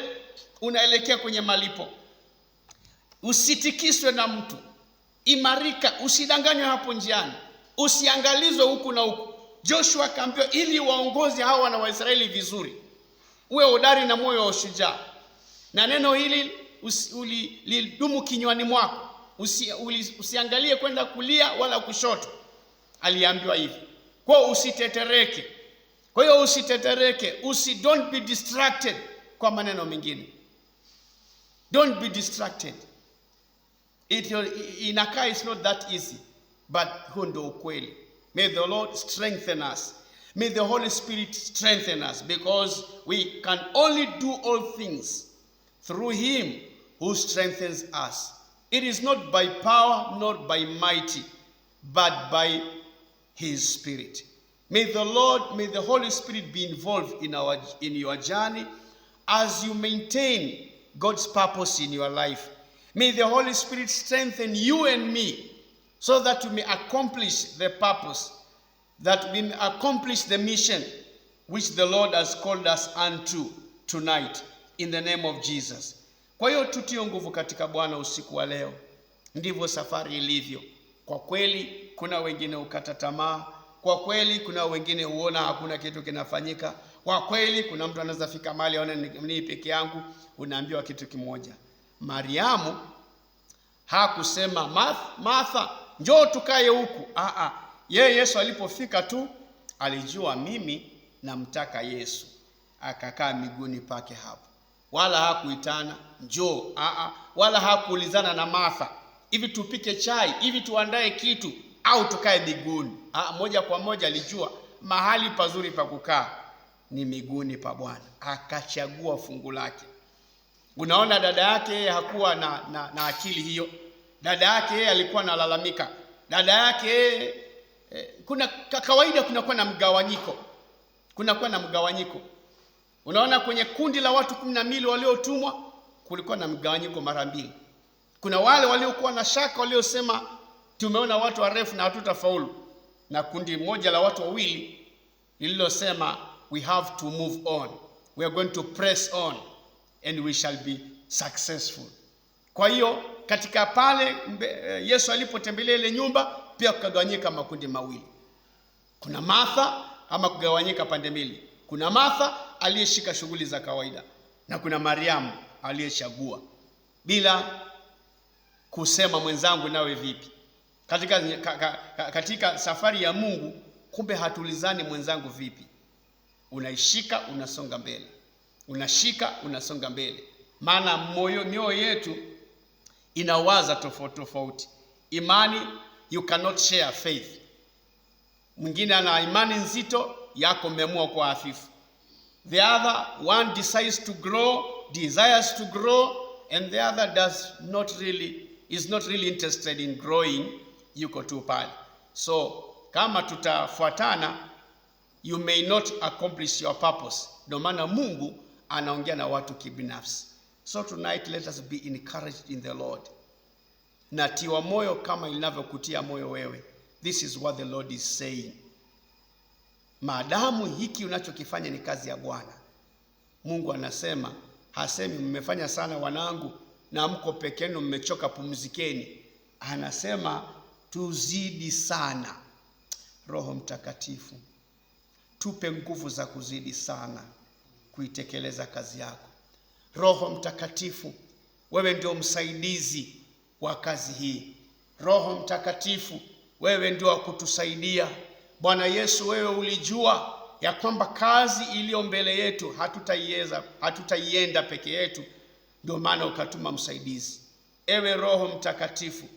unaelekea kwenye malipo. Usitikiswe na mtu, imarika, usidanganywe hapo njiani, usiangalizwe huku na huku. Joshua akaambiwa, ili waongozi hawa wana wa Israeli vizuri, uwe hodari na moyo wa ushujaa, na neno hili lidumu kinywani mwako, usiangalie kwenda kulia wala kushoto. Aliambiwa hivi. Kwa hiyo usitetereke. Don't be distracted. Kwa maneno mengine, don't be distracted. Inakaa it's not that easy, but huo ndio ukweli. May the Lord strengthen us. May the Holy Spirit strengthen us, because we can only do all things through him who strengthens us. It is not by power, not by mighty, but by his Spirit. May the Holy Spirit be involved in your journey as you maintain God's purpose in your life. May the Holy Spirit strengthen you and me so that we may accomplish the purpose, that we may accomplish the mission which the Lord has called us unto tonight, in the name of Jesus. Kwa hiyo tutie nguvu katika Bwana usiku wa leo. Ndivyo safari ilivyo. Kwa kweli kuna wengine ukata tamaa, Kwa kweli kuna wengine huona hakuna kitu kinafanyika. Kwa kweli kuna mtu anaweza fika mahali aone ni peke yangu. Unaambiwa kitu kimoja. Mariamu hakusema Martha, njoo tukae huku. Yeye Yesu alipofika tu alijua mimi namtaka Yesu. Akakaa miguuni pake hapo. Wala hakuitana njoo, wala hakuulizana na Martha, hivi tupike chai, hivi tuandae kitu au tukae miguuni. Moja kwa moja alijua mahali pazuri pa kukaa ni miguuni pa Bwana. Akachagua fungu lake. Unaona, dada yake yeye hakuwa na akili hiyo. Dada yake yeye alikuwa analalamika. Dada yake kuna kawaida kunakuwa na mgawanyiko. Unaona, kwenye kundi la watu 12 waliotumwa kulikuwa na mgawanyiko mara mbili. Kuna wale waliokuwa na shaka, waliosema tumeona watu warefu na hatutafaulu, na kundi moja la watu wawili lililosema we have to move on, we are going to press on and we shall be successful. Kwa hiyo katika pale Yesu alipotembelea ile nyumba pia kugawanyika makundi mawili. Kuna Martha, ama kugawanyika pande mbili. Kuna Martha aliyeshika shughuli za kawaida, na kuna Mariamu aliyechagua bila kusema mwenzangu nawe vipi. Katika safari ya Mungu, kumbe hatulizani mwenzangu vipi. Unaishika unasonga mbele. Unashika unasonga mbele. Maana mioyo yetu inawaza tofauti. Imani, you cannot share faith. Mwingine ana imani nzito, yako umeamua kwa hafifu. The other one desires to grow, and the other is not really interested in growing, yuko tu pale. So kama tutafuatana, you may not accomplish your purpose. Ndio maana Mungu anaongea na watu kibinafsi. So tonight let us be encouraged in the Lord. Na tiwa moyo kama inavyokutia moyo wewe. This is what the Lord is saying. Maadamu hiki unachokifanya ni kazi ya Bwana, Mungu anasema, hasemi mmefanya sana wanangu na mko peke yenu mmechoka, pumzikeni. Anasema tuzidi sana. Roho Mtakatifu, tupe nguvu za kuzidi sana kuitekeleza kazi yako. Roho Mtakatifu, wewe ndio msaidizi wa kazi hii. Roho Mtakatifu, wewe ndio kutusaidia. Bwana Yesu, wewe ulijua ya kwamba kazi iliyo mbele yetu hatutaienda peke yetu, ndio maana ukatuma msaidizi. Ewe Roho Mtakatifu,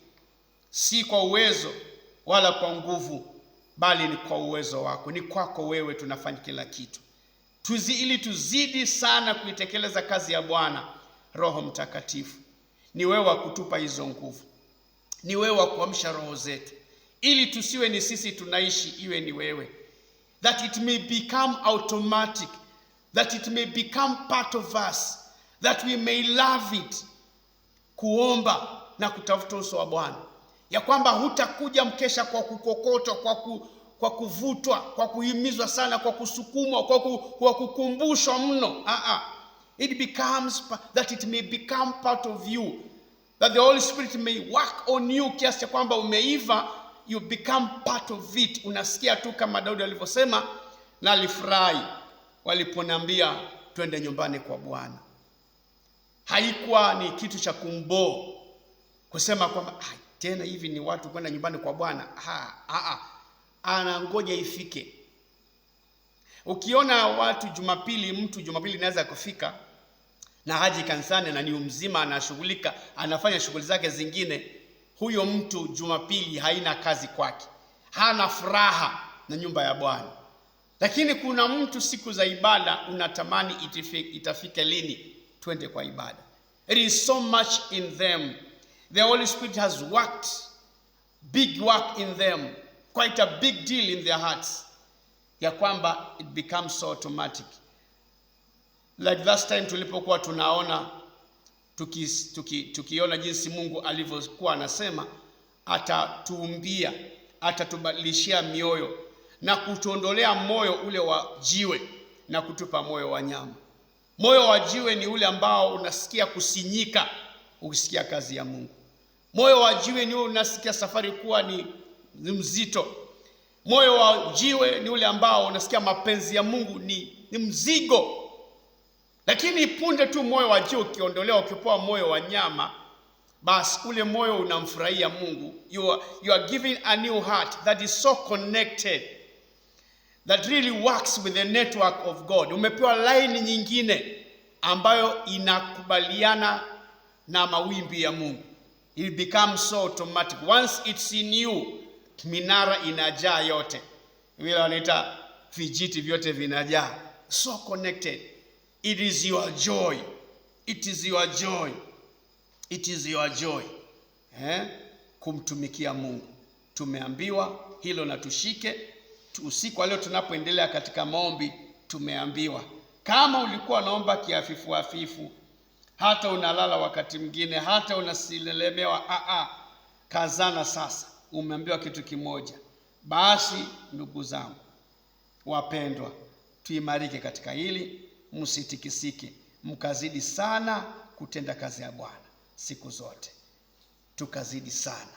si kwa uwezo wala kwa nguvu, bali ni kwa uwezo wako. Ni kwako wewe tunafanya kila kitu. Ili tuzidi sana kuitekeleza kazi ya Bwana. Roho Mtakatifu, ni wewe wa kutupa hizo nguvu. Ni wewe wa kuamsha roho zetu, ili tusiwe ni sisi tunaishi, iwe ni wewe. That it may become automatic, that it may become part of us, that we may love it. Kuomba na kutafuta uso wa Bwana, ya kwamba hutakuja mkesha kwa kukokotwa, kwa kuvutwa, kwa kuhimizwa sana, kwa kusukumwa, kwa kukumbushwa mno. It becomes that it may become part of you, that the Holy Spirit may work on you, kiasi cha kwamba umeiva, you become part of it. Unasikia tu kama Daudi alivyosema, na alifurahi waliponiambia twende nyumbani kwa Bwana. Haikuwa ni kitu cha kumbo kusema kwamba tena hivi ni watu kwenda nyumbani kwa Bwana. Anangoja ifike. Ukiona watu mtu Jumapili inaweza kufika na haji kanisani na ni mzima, anashughulika, anafanya shughuli zake zingine, huyo mtu Jumapili haina kazi kwake, hana furaha na nyumba ya Bwana. Lakini kuna mtu siku za ibada unatamani itafike lini twende kwa ibada. It is so much in them. The Holy Spirit has worked big work in them, quite a big deal in their hearts, ya kwamba it becomes so automatic. Like last time tulipokuwa tunaona tukiona jinsi Mungu alivyokuwa anasema atatuumbia, atatubadilishia mioyo na kutuondolea moyo ule wa jiwe na kutupa moyo wa nyama. Moyo wa jiwe ni ule ambao unasikia kusinyika ukisikia kazi ya Mungu. Moyo wa jiwe ni ule unasikia safari kuwa ni mzito. Moyo wa jiwe ni ule ambao unasikia mapenzi ya Mungu ni mzigo. Lakini punde tu moyo wa jiwe ukiondolewa, ukipewa moyo wa nyama, basi ule moyo unamfurahia Mungu. You are given a new heart that is so connected, that really works with the network of God. Umepewa line nyingine ambayo inakubaliana na mawimbi ya Mungu. It becomes so automatic. Once it's in you, minara inajaa yote. Vile wanaita vijiti vyote vinajaa. So connected. It is your joy. It is your joy. It is your joy. Kumtumikia Mungu. Tumeambiwa hilo na tushike. Usiku wa leo tunapoendelea katika maombi, tumeambiwa kama ulikuwa unaomba kiafifu hafifu, hata unalala wakati mwingine, hata unasilelemewa, kazana sasa. Umeambiwa kitu kimoja. Basi ndugu zangu wapendwa, tuimarike katika hili, msitikisike, mkazidi sana kutenda kazi ya Bwana siku zote. Tukazidi sana.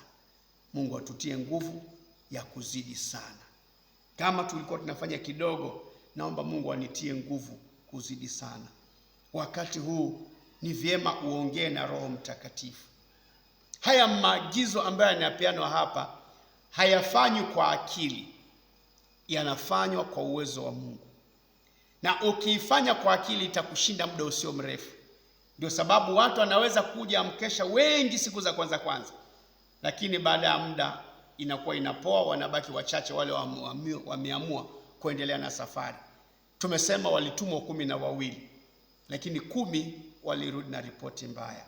Mungu atutie nguvu ya kuzidi sana. Kama tulikuwa tunafanya kidogo, naomba Mungu anitie nguvu kuzidi sana. Wakati huu ni vyema uongee na Roho Mtakatifu. Haya maagizo ambayo yanapeanwa hapa hayafanywi kwa akili, yanafanywa kwa uwezo wa Mungu. Na ukiifanya kwa akili itakushinda muda usio mrefu. Ndio sababu watu wanaweza kuja mkesha wengi siku za kwanza, lakini baada ya muda inakuwa inapoa, wanabaki wachache wale wameamua kuendelea na safari. Tumesema walitumwa 12, lakini 10 walirudi na ripoti mbaya.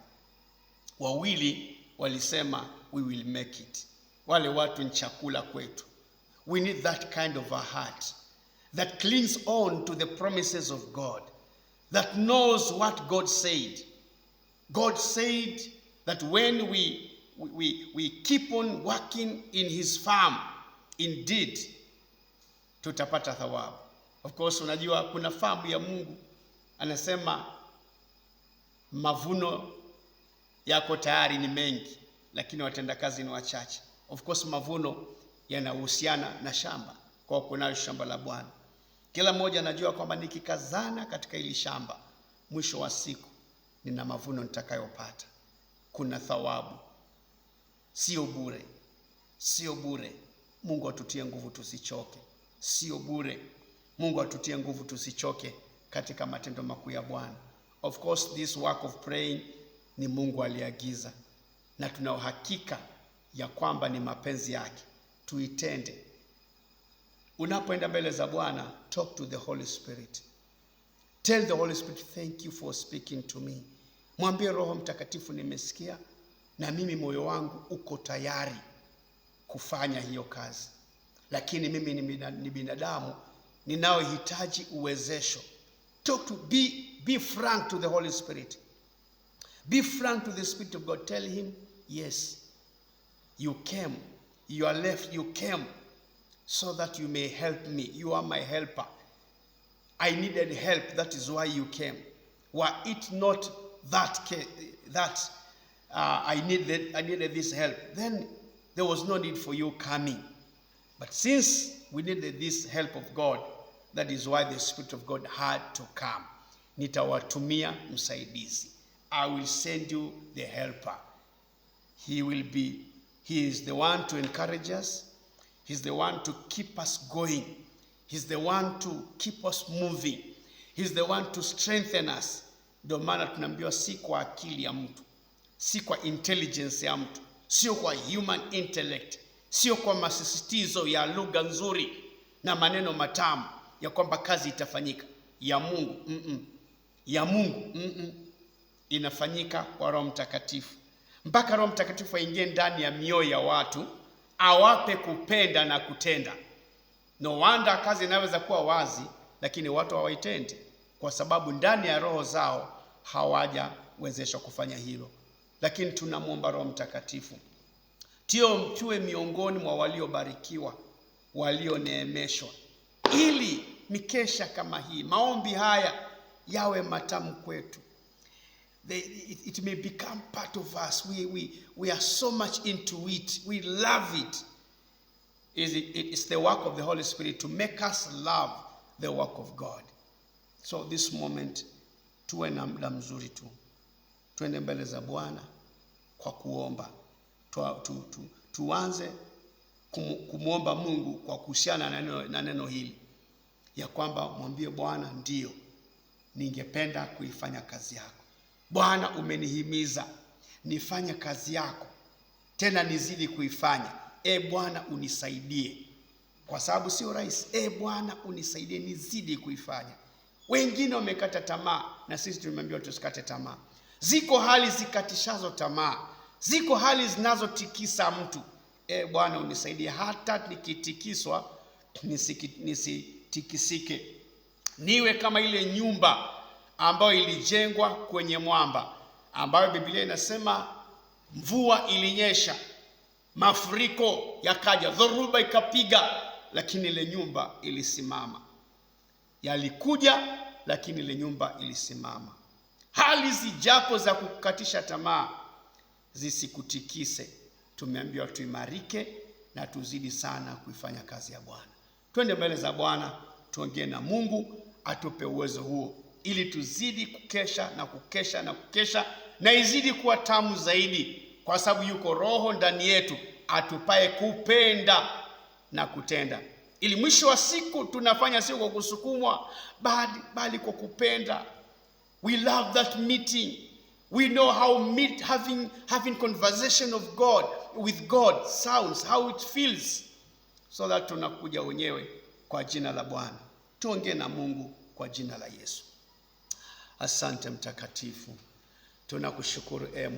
2 walisema we will make it. Wale watu ni chakula kwetu. We need that kind of a heart that clings on to the promises of God, that knows what God said. God said that when we keep on working in his farm, indeed tutapata thawabu. Of course, unajua kuna farm ya Mungu, anasema mavuno yako tayari ni mengi, lakini watendakazi ni wachache. Of course, mavuno yanahusiana na shamba, kwa kuna shamba la Bwana. Kila mmoja anajua kwamba nikikazana katika hili shamba, mwisho wa siku nina mavuno nitakayopata. Kuna thawabu. Sio bure. Sio bure. Mungu atutie nguvu tusichoke. Sio bure. Mungu atutie nguvu tusichoke katika matendo makuu ya Bwana. Of course, this work of praying ni Mungu aliagiza, na tuna uhakika ya kwamba ni mapenzi yake tuitende. Unapoenda mbele za Bwana, talk to the Holy Spirit. Tell the Holy Spirit, thank you for speaking to me. Mwambie Roho Mtakatifu, nimesikia na mimi moyo wangu uko tayari kufanya hiyo kazi, lakini mimi ni binadamu, ninaohitaji uwezesho. Be frank to the Holy Spirit. Be frank to the Spirit of God. Tell him, yes, you came, you are left, you came so that you may help me. You are my helper. I needed help, that is why you came. Were it not that I needed this help, then there was no need for you coming. But since we needed this help of God, that is why the Spirit of God had to come. Nitawatumia msaidizi. I will send you the helper. He is the one to encourage us. He's the one to keep us going. He's the one to keep us moving. He's the one to strengthen us. Ndio maana tunaambiwa si kwa akili ya mtu, si kwa intelligence ya mtu, sio kwa human intellect, sio kwa masisitizo ya lugha nzuri na maneno matamu ya kwamba kazi itafanyika. Ya Mungu, ya Mungu, inafanyika kwa Roho Mtakatifu. Mpaka Roho Mtakatifu aingie ndani ya mioyo ya watu, awape kupenda na kutenda. No wonder kazi inaweza kuwa wazi, lakini watu hawaitendi, kwa sababu ndani ya roho zao hawajawezeshwa kufanya hilo. Lakini tunamwomba Roho Mtakatifu tuwe miongoni mwa waliobarikiwa, walioneemeshwa, ili mikesha kama hii, maombi haya yawe matamu kwetu. It may become part of us. We are so much into it. We love it. it's the work of the Holy Spirit to make us love the work of God. So this moment tuwe na muda mzuri tu, twende mbele za Bwana kwa kuomba. Tuanze kumuomba Mungu kwa kuhusiana na neno hili, ya kwamba mwambie Bwana, ndio ningependa kuifanya kazi yako. Bwana, umenihimiza nifanye kazi yako, tena nizidi kuifanya. Bwana unisaidie, kwa sababu sio rahisi. Bwana unisaidie nizidi kuifanya. Wengine wamekata tamaa, na sisi tumeambiwa tusikate tamaa. Ziko hali zikatishazo tamaa, ziko hali zinazotikisa mtu. Bwana unisaidie hata nikitikiswa nisitikisike, niwe kama ile nyumba ambayo ilijengwa kwenye mwamba, ambayo Biblia inasema mvua ilinyesha, mafuriko yakaja, dhoruba ikapiga, lakini ile nyumba ilisimama. Yalikuja, lakini ile nyumba ilisimama. Hali zijapo za kukatisha tamaa zisikutikise. Tumeambiwa tuimarike na tuzidi sana kuifanya kazi ya Bwana. Twende mbele za Bwana, tuongee na Mungu atupe uwezo huo, ili tuzidi kukesha na kukesha na kukesha, na izidi kuwa tamu zaidi, kwa sababu yuko Roho ndani yetu atupaye kupenda na kutenda, ili mwisho wa siku tunafanya sio kwa kusukumwa, bali kwa kupenda. We love that meeting. We know how having conversation with God sounds, how it feels, so that tunakuja wenyewe kwa jina la Bwana. Tuongee na Mungu kwa jina la Yesu. Asante mtakatifu, tunakushukuru Mungu.